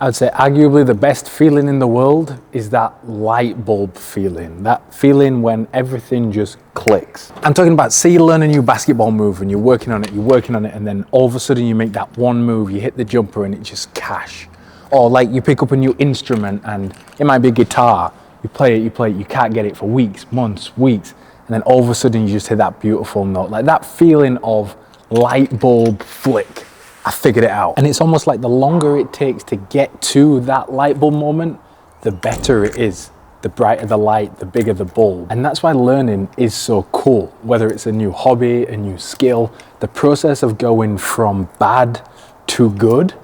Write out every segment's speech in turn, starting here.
I'd say arguably the best feeling in the world is that light bulb feeling. That feeling when everything just clicks. I'm talking about, say you learn a new basketball move and you're working on it, and then all of a sudden you make that one move, you hit the jumper and it just cash. Or like you pick up a new instrument and it might be a guitar, you play it, you can't get it for weeks, months, weeks, and then all of a sudden you just hit that beautiful note. Like that feeling of light bulb flick. I figured it out. And it's almost like the longer it takes to get to that light bulb moment, the better it is. The brighter the light, the bigger the bulb. And that's why learning is so cool. Whether it's a new hobby, a new skill, the process of going from bad to good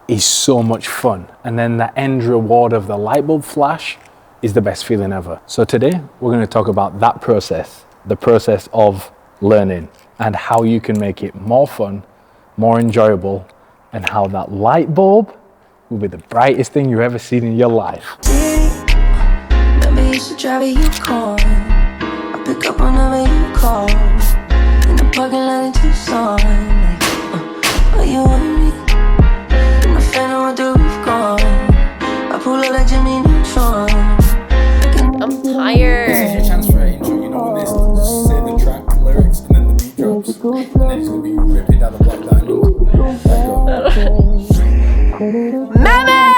is so much fun. And then the end reward of the light bulb flash is the best feeling ever. So today, we're gonna talk about that process, the process of learning, and how you can make it more fun, more enjoyable, and how that light bulb will be the brightest thing you've ever seen in your life. Remember, used to drive you car. I pick up whenever you call. In the parking lot in Tucson. Are you worried? In the phantom with the roof gone. I pull up like Jimmy Neutron. I'm tired. This is your chance for an intro. You know when they say the track lyrics and then the beat drops, and then he's gonna be ripping down the Black Diamond. Mama!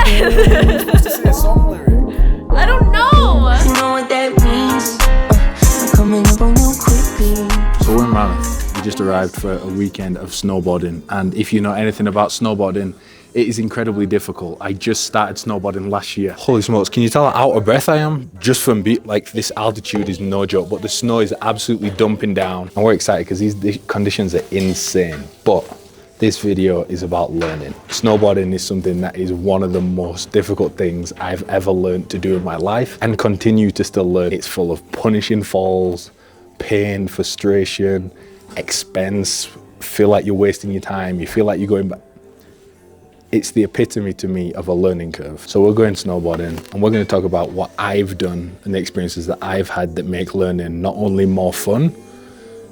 Supposed to say a song lyric. I don't know. You know what that means? I'm coming up on you quickly. So we're in Mammoth. We just arrived for a weekend of snowboarding, and if you know anything about snowboarding, it is incredibly difficult. I just started snowboarding last year. Holy smokes, can you tell how out of breath I am? Just from like this altitude is no joke, but the snow is absolutely dumping down. And we're excited because these conditions are insane. But this video is about learning. Snowboarding is something that is one of the most difficult things I've ever learned to do in my life and continue to still learn. It's full of punishing falls, pain, frustration, expense, feel like you're wasting your time, you feel like you're going back. It's the epitome to me of a learning curve. So we're going snowboarding and we're going to talk about what I've done and the experiences that I've had that make learning not only more fun,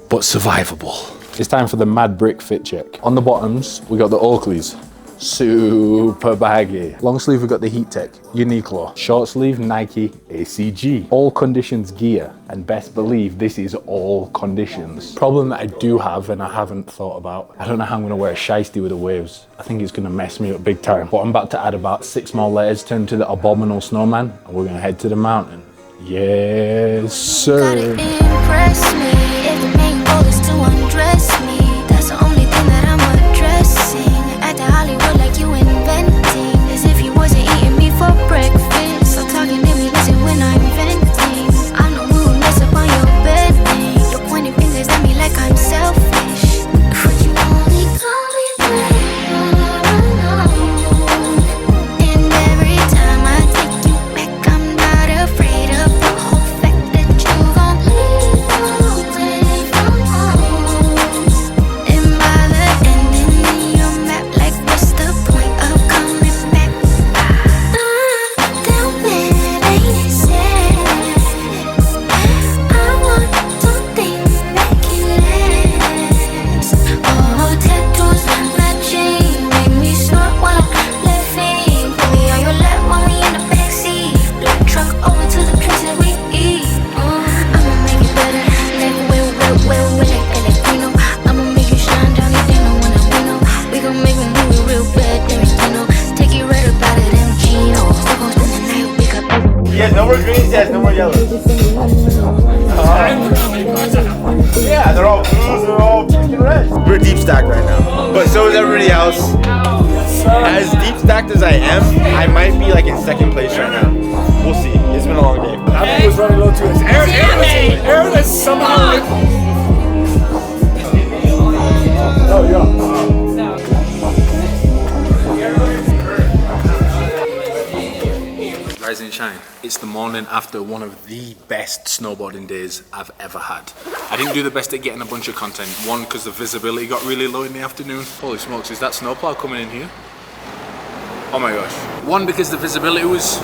but survivable. It's time for the Mad Brick fit check. On the bottoms, we got the Oakleys. Super baggy. Long sleeve, we got the Heat Tech, Uniqlo. Short sleeve, Nike, ACG. All conditions gear, and best believe this is all conditions. Problem that I do have, and I haven't thought about, I don't know how I'm gonna wear a shiesty with the waves. I think it's gonna mess me up big time. But I'm about to add about 6 more layers, turn to the abominable snowman, and we're gonna head to the mountain. Yes, sir. Gotta impress me. If the main goal is to undress me, that's the only thing that I'm addressing. At the Hollywood like you inventing, as if you wasn't eating me for breakfast. So talking to me, listen when I'm venting. I'm the one who mess up on your bedding. You're pointing fingers at me like I'm selfish. Could you only call me back? And every time I take you back, I'm not afraid of the whole fact that you gon' leave away from home. And by the ending of your map, like what's the point of coming back? Damn bad, ain't it sad? I want something that can last. Oh, tattoos matching, make me snort while I'm laughing. Put me on your lap while we in the backseat. Black truck over to the place that we eat. I'ma make it better, like Pellegrino. I'ma make you shine down the dino when I win. We gon' make a movie real bad, Tarantino. Take it right up out of them Gino. Still gon' spend the night, wake up. Yes, no more greens, yes, no more yellows. Yeah, they're all blues, they're all freaking red. We're deep stacked right now, but so is everybody else. As deep stacked as I am, I might be like in second place right now. We'll see. It's been a long day. Abby was running low to his Aaron is somehow. Oh, yeah. Rise and shine. It's the morning after one of the best snowboarding days I've ever had. I didn't do the best at getting a bunch of content. One, because the visibility got really low in the afternoon. Holy smokes, is that snowplow coming in here? Oh my gosh. One, because the visibility was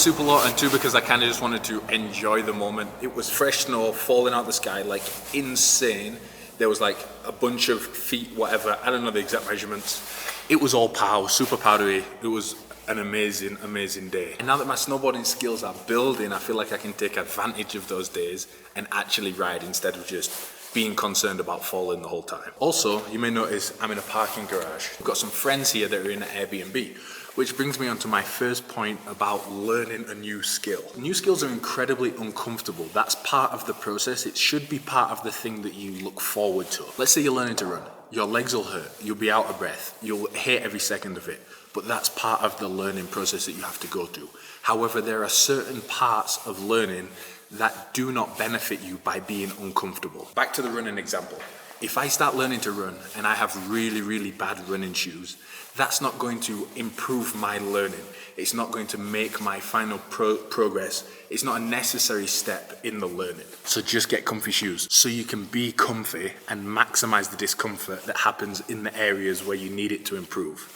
super low, and two, because I kind of just wanted to enjoy the moment. It was fresh snow falling out the sky like insane. There was like a bunch of feet, whatever, I don't know the exact measurements. It was all power, super powdery. It was an amazing, amazing day. And now that my snowboarding skills are building, I feel like I can take advantage of those days and actually ride instead of just being concerned about falling the whole time. Also, you may notice I'm in a parking garage. I've got some friends here that are in an Airbnb, which brings me on to my first point about learning a new skill. New skills are incredibly uncomfortable. That's part of the process. It should be part of the thing that you look forward to. Let's say you're learning to run. Your legs will hurt. You'll be out of breath. You'll hate every second of it. But that's part of the learning process that you have to go through. However, there are certain parts of learning that do not benefit you by being uncomfortable. Back to the running example. If I start learning to run and I have really, really bad running shoes, that's not going to improve my learning. It's not going to make my final progress. It's not a necessary step in the learning. So just get comfy shoes so you can be comfy and maximize the discomfort that happens in the areas where you need it to improve.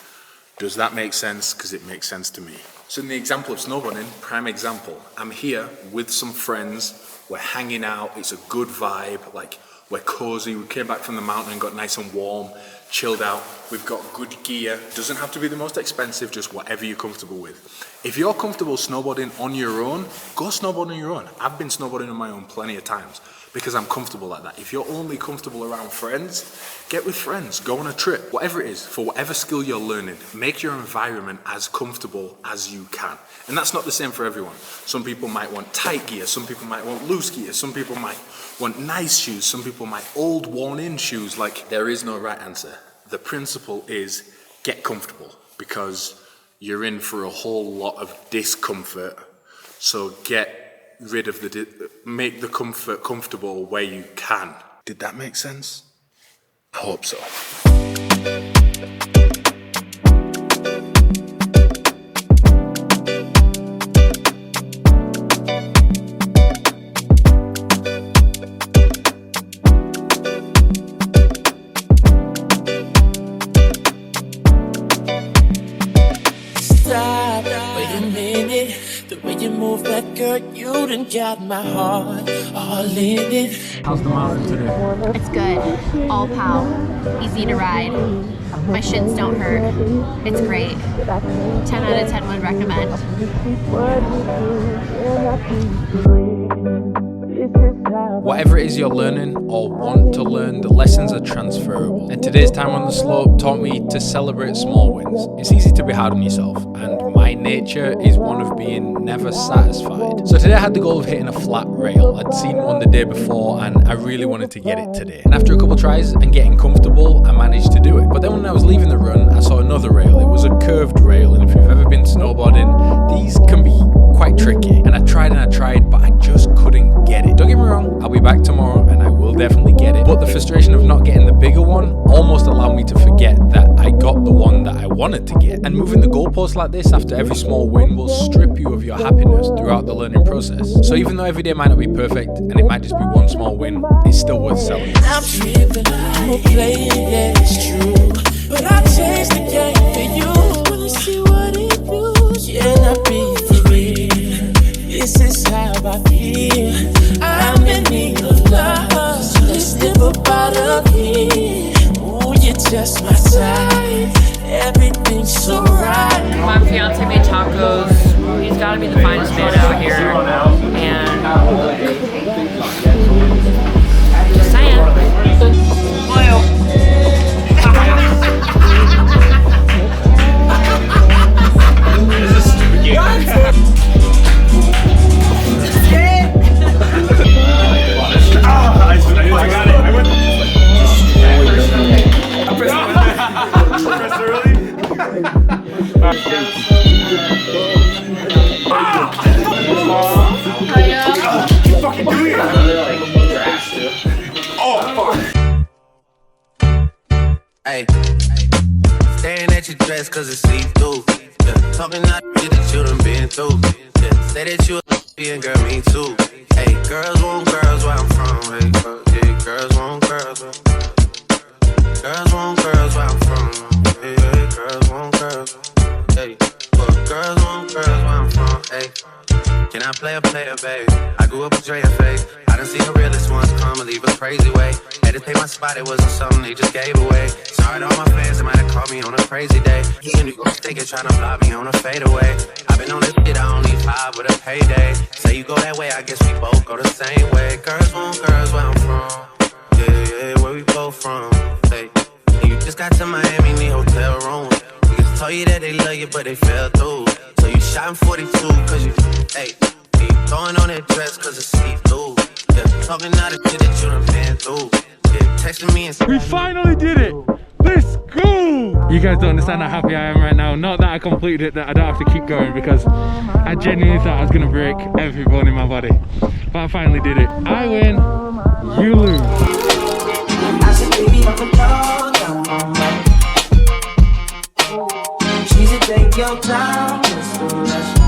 Does that make sense? Because it makes sense to me. So in the example of snowboarding, prime example, I'm here with some friends, we're hanging out, it's a good vibe, like we're cozy, we came back from the mountain and got nice and warm, chilled out, we've got good gear, doesn't have to be the most expensive, just whatever you're comfortable with. If you're comfortable snowboarding on your own, go snowboard on your own. I've been snowboarding on my own plenty of times because I'm comfortable like that. If you're only comfortable around friends, get with friends, go on a trip, whatever it is, for whatever skill you're learning, make your environment as comfortable as you can. And that's not the same for everyone. Some people might want tight gear, some people might want loose gear, some people might want nice shoes, some people might old worn in shoes. Like, there is no right answer. The principle is get comfortable because you're in for a whole lot of discomfort. So get rid of make the comfort comfortable where you can. Did that make sense? I hope so. Stop, wait a minute. The way you move that girl, you done got my heart all in it. How's the mountain today? It's good. All pow. Easy to ride. My shins don't hurt. It's great. 10 out of 10 would recommend. Whatever it is you're learning or want to learn, the lessons are transferable. And today's time on the slope taught me to celebrate small wins. It's easy to be hard on yourself, and my nature is one of being never satisfied. So today I had the goal of hitting a flat rail. I'd seen one the day before and I really wanted to get it today. And after a couple tries and getting comfortable, I managed to do it. But then when I was leaving the run, I saw another rail. It was a curved rail, and if you've ever been snowboarding, these can be quite tricky. And I tried, but I just couldn't get it. Don't get me wrong, I'll be back tomorrow and I will definitely get it. But the frustration of not getting the bigger one almost allowed me to forget that I got the one that I wanted to get. And moving the goalpost like this after every small win will strip you of your happiness throughout the learning process. So even though every day might not be perfect and it might just be one small win, it's still worth celebrating. I'm tripping, I'm a player, yeah, it's true. But I changed the game for you. Wanna see what it do? Can I be free? This is how I feel. I'm in need of love, so let's step up out of here. Ooh, you're just my type. Everything's so right. My fiance made tacos. He's got to be the finest man out here. And just saying. I got it. I went. I pressed early. You fucking doing it. Oh, fuck. Hey, staring at your dress cause it's see-through. Yeah, talking out shit that you done been through. Yeah, say that you a and girl, me too. Hey, girls want girls where I'm from. Hey, yeah, girls want girls where girls want girls where I'm from. Hey, hey, girls want girls. Hey, but girls want girls where I'm from. Hey, can I player, babe. I grew up with Dre and Faith. I done seen the realest ones come and leave a crazy way. Had to pay my spot, it wasn't something they just gave away. Sorry to all my fans, they might have called me on a crazy day. He and you thinking, trying to block me on a fadeaway. I've been on this shit, I only vibe with a payday. Say you go that way, I guess we both go the same way. Girls want girls where I'm from. Yeah, where we both from. Hey, and you just got to Miami, need hotel rooms. Niggas told you that they love you, but they fell through. So you shot in 42, cause you, hey, you throwing on that dress cause it's see-through. Yeah, talking out the shit that you done been through. Yeah, texting me and We finally did it! Let's go! You guys don't understand how happy I am right now. Not that I completed it, that I don't have to keep going, because I genuinely thought I was gonna break every bone in my body. But I finally did it. I win, you lose. I said, baby, I'm a dog, I'm on my. She said, take your time, it's so rush.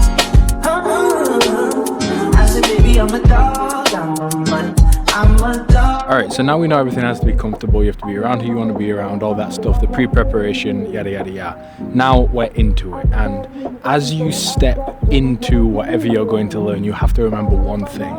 I said, baby, I'm a dog, I'm on my. I'm a dog. Alright, so now we know everything has to be comfortable. You have to be around who you want to be around, all that stuff, the pre-preparation, yada yada yada. Now we're into it, and as you step into whatever you're going to learn, you have to remember one thing: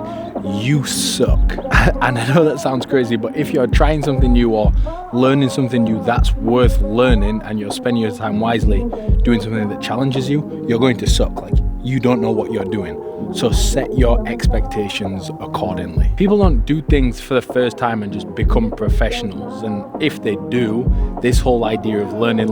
you suck. And I know that sounds crazy, but if you're trying something new or learning something new that's worth learning, and you're spending your time wisely doing something that challenges you, you're going to suck. Like, you don't know what you're doing. So set your expectations accordingly. People don't do things for the first time and just become professionals. And if they do, this whole idea of learning,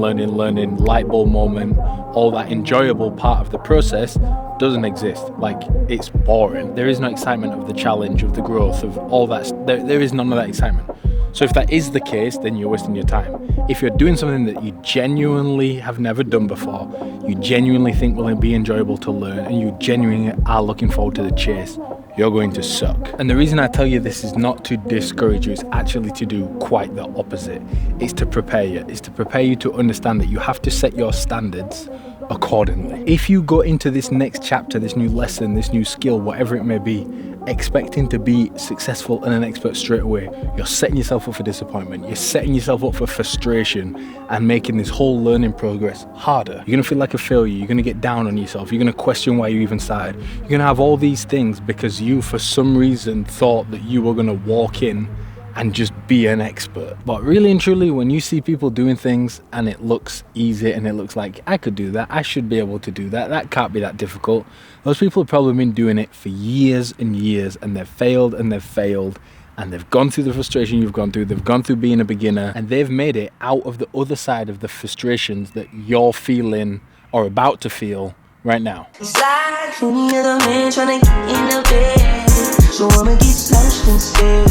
light bulb moment, all that enjoyable part of the process doesn't exist. Like, it's boring. There is no excitement of the challenge, of the growth, of all that. There is none of that excitement. So if that is the case, then you're wasting your time. If you're doing something that you genuinely have never done before, you genuinely think will be enjoyable to learn, and you genuinely are looking forward to the chase, you're going to suck. And the reason I tell you this is not to discourage you, it's actually to do quite the opposite. It's to prepare you. It's to prepare you to understand that you have to set your standards accordingly. If you go into this next chapter, this new lesson, this new skill, whatever it may be, expecting to be successful and an expert straight away, you're setting yourself up for disappointment. You're setting yourself up for frustration and making this whole learning progress harder. You're gonna feel like a failure. You're gonna get down on yourself. You're gonna question why you even started. You're gonna have all these things because you, for some reason, thought that you were gonna walk in and just be an expert. But really and truly, when you see people doing things and it looks easy and it looks like, I could do that, I should be able to do that, that can't be that difficult, those people have probably been doing it for years and years, and they've failed and they've failed, and they've gone through the frustration you've gone through, they've gone through being a beginner, and they've made it out of the other side of the frustrations that you're feeling or about to feel right now. It's like any other man trying to get in the bed, so I'ma get slashed instead.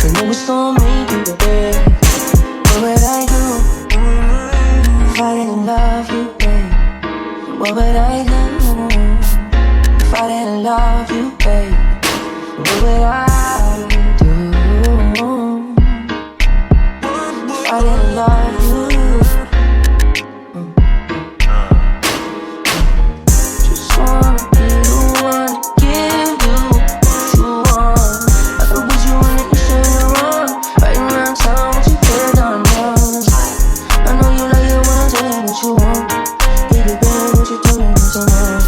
I know it's gonna make you bad. What would I do if I didn't love you, babe? What would I do if I didn't love you, babe? What would I do if I didn't love you? Just wanna be the one to give you what you want. I could put you in it, you say you're wrong. Right around town, what you feel down low. I know you like it when I tell you what you want. Baby, baby, what you doing with your mind?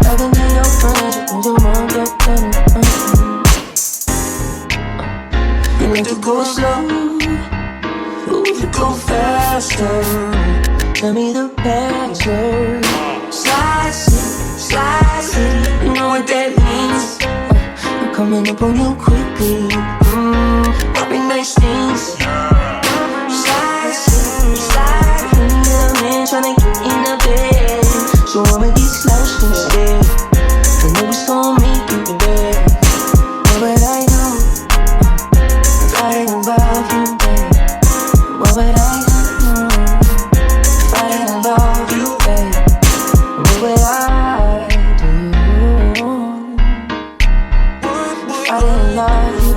I can be your friend, you can do my good friend. You need to go slow, you need to go faster. Tell me the password. Slide city, you know what that means. I'm coming up on you quickly. Popping nice things. Slide city, any other man tryna get in the bed, so I'ma get slashed instead. I know it's gonna make you bad. What would I do if I didn't love you, babe? What would I do if I didn't love you, babe? What would I do if I didn't love you?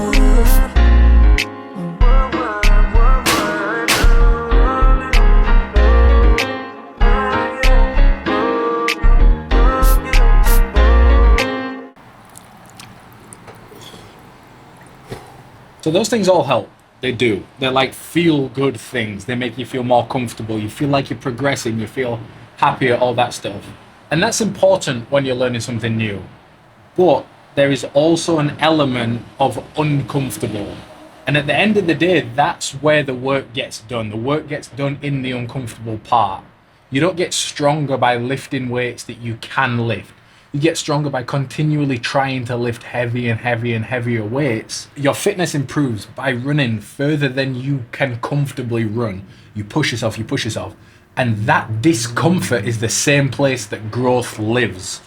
So those things all help. They do. They're like feel-good things. They make you feel more comfortable. You feel like you're progressing. You feel happier, all that stuff. And that's important when you're learning something new. But there is also an element of uncomfortable. And at the end of the day, that's where the work gets done. The work gets done in the uncomfortable part. You don't get stronger by lifting weights that you can lift. You get stronger by continually trying to lift heavy and heavy and heavier weights. Your fitness improves by running further than you can comfortably run. You push yourself, you push yourself. And that discomfort is the same place that growth lives.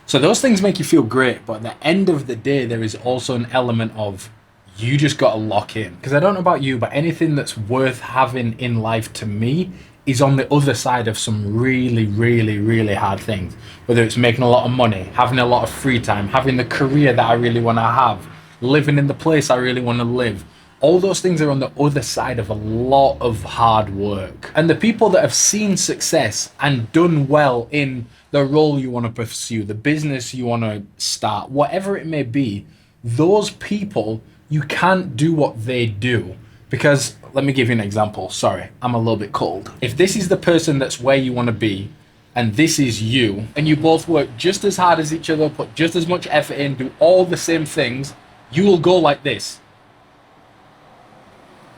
So those things make you feel great, but at the end of the day, there is also an element of you just got to lock in. Because I don't know about you, but anything that's worth having in life to me is on the other side of some really, really, really hard things. Whether it's making a lot of money, having a lot of free time, having the career that I really want to have, living in the place I really want to live. All those things are on the other side of a lot of hard work. And the people that have seen success and done well in the role you want to pursue, the business you want to start, whatever it may be, those people, you can't do what they do. Because, let me give you an example. Sorry, I'm a little bit cold. If this is the person that's where you want to be, and this is you, and you both work just as hard as each other, put just as much effort in, do all the same things, you will go like this.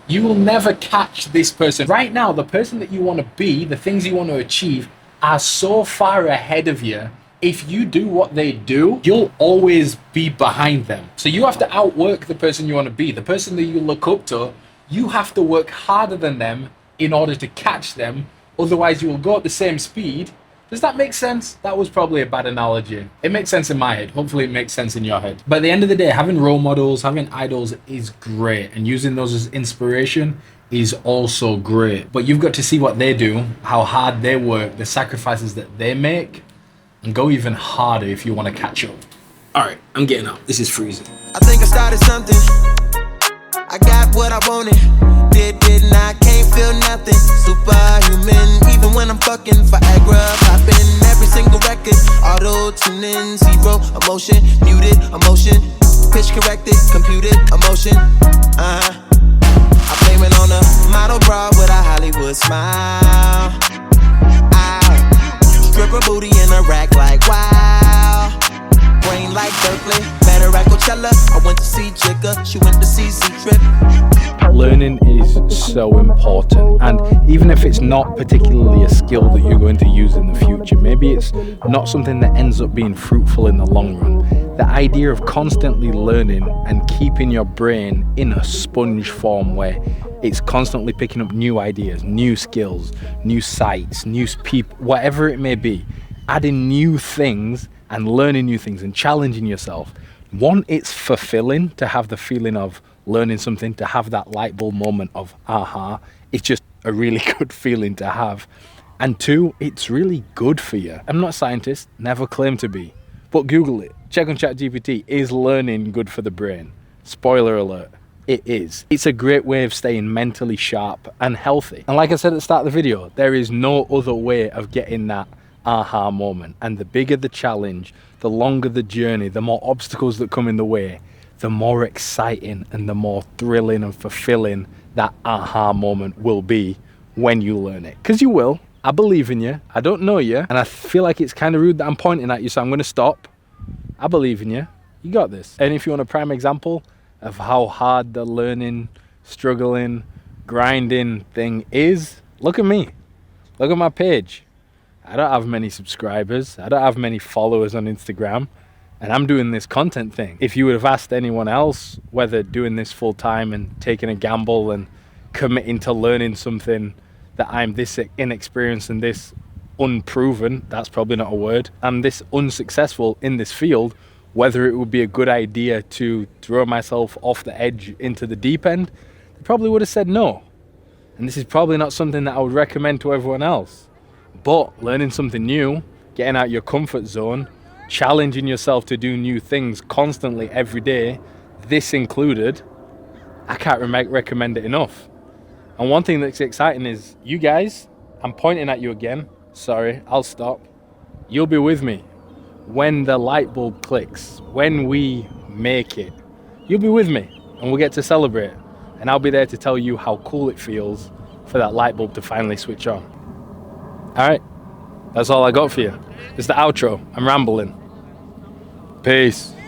You will never catch this person. Right now, the person that you want to be, the things you want to achieve, are so far ahead of you. If you do what they do, you'll always be behind them. So you have to outwork the person you want to be. The person that you look up to, you have to work harder than them in order to catch them. Otherwise, you will go at the same speed. Does that make sense? That was probably a bad analogy. It makes sense in my head. Hopefully it makes sense in your head. But at the end of the day, having role models, having idols is great. And using those as inspiration is also great. But you've got to see what they do, how hard they work, the sacrifices that they make, and go even harder if you want to catch up. All right, I'm getting up. This is freezing. I think I started something. I got what I wanted. Didn't I? Can't feel nothing. Superhuman, even when I'm fucking Viagra. Popping every single record. Auto tuning, zero emotion, muted emotion. Pitch corrected, computed emotion. I blame it on a model bra with a Hollywood smile. Strip her booty in a rack like wow. Brain like Berkeley, met her at Coachella. I went to see Jigga, she went to see Z-Trip. Learning is so important, and even if it's not particularly a skill that you're going to use in the future, maybe it's not something that ends up being fruitful in the long run, the idea of constantly learning and keeping your brain in a sponge form where it's constantly picking up new ideas, new skills, new sites, new people, whatever it may be, adding new things and learning new things and challenging yourself. One, it's fulfilling to have the feeling of learning something, to have that light bulb moment of aha. It's just a really good feeling to have. And two, it's really good for you. I'm not a scientist, never claimed to be, but Google it. Check on ChatGPT. Is learning good for the brain? Spoiler alert, it is. It's a great way of staying mentally sharp and healthy. And like I said at the start of the video, there is no other way of getting that aha moment. And the bigger the challenge, the longer the journey, the more obstacles that come in the way, the more exciting and the more thrilling and fulfilling that aha moment will be when you learn it. Because you will. I believe in you. I don't know you. And I feel like it's kind of rude that I'm pointing at you, so I'm going to stop. I believe in you. You got this. And if you want a prime example of how hard the learning, struggling, grinding thing is, look at me. Look at my page. I don't have many subscribers. I don't have many followers on Instagram. And I'm doing this content thing. If you would have asked anyone else whether doing this full time and taking a gamble and committing to learning something that I'm this inexperienced and this unproven, that's probably not a word, I'm this unsuccessful in this field, whether it would be a good idea to throw myself off the edge into the deep end, they probably would have said no. And this is probably not something that I would recommend to everyone else. But learning something new, getting out your comfort zone, challenging yourself to do new things constantly every day, this included, I can't recommend it enough. And one thing that's exciting is you guys, I'm pointing at you again, sorry, I'll stop. You'll be with me when the light bulb clicks, when we make it. You'll be with me and we'll get to celebrate. And I'll be there to tell you how cool it feels for that light bulb to finally switch on. All right, that's all I got for you. It's the outro. I'm rambling. Peace.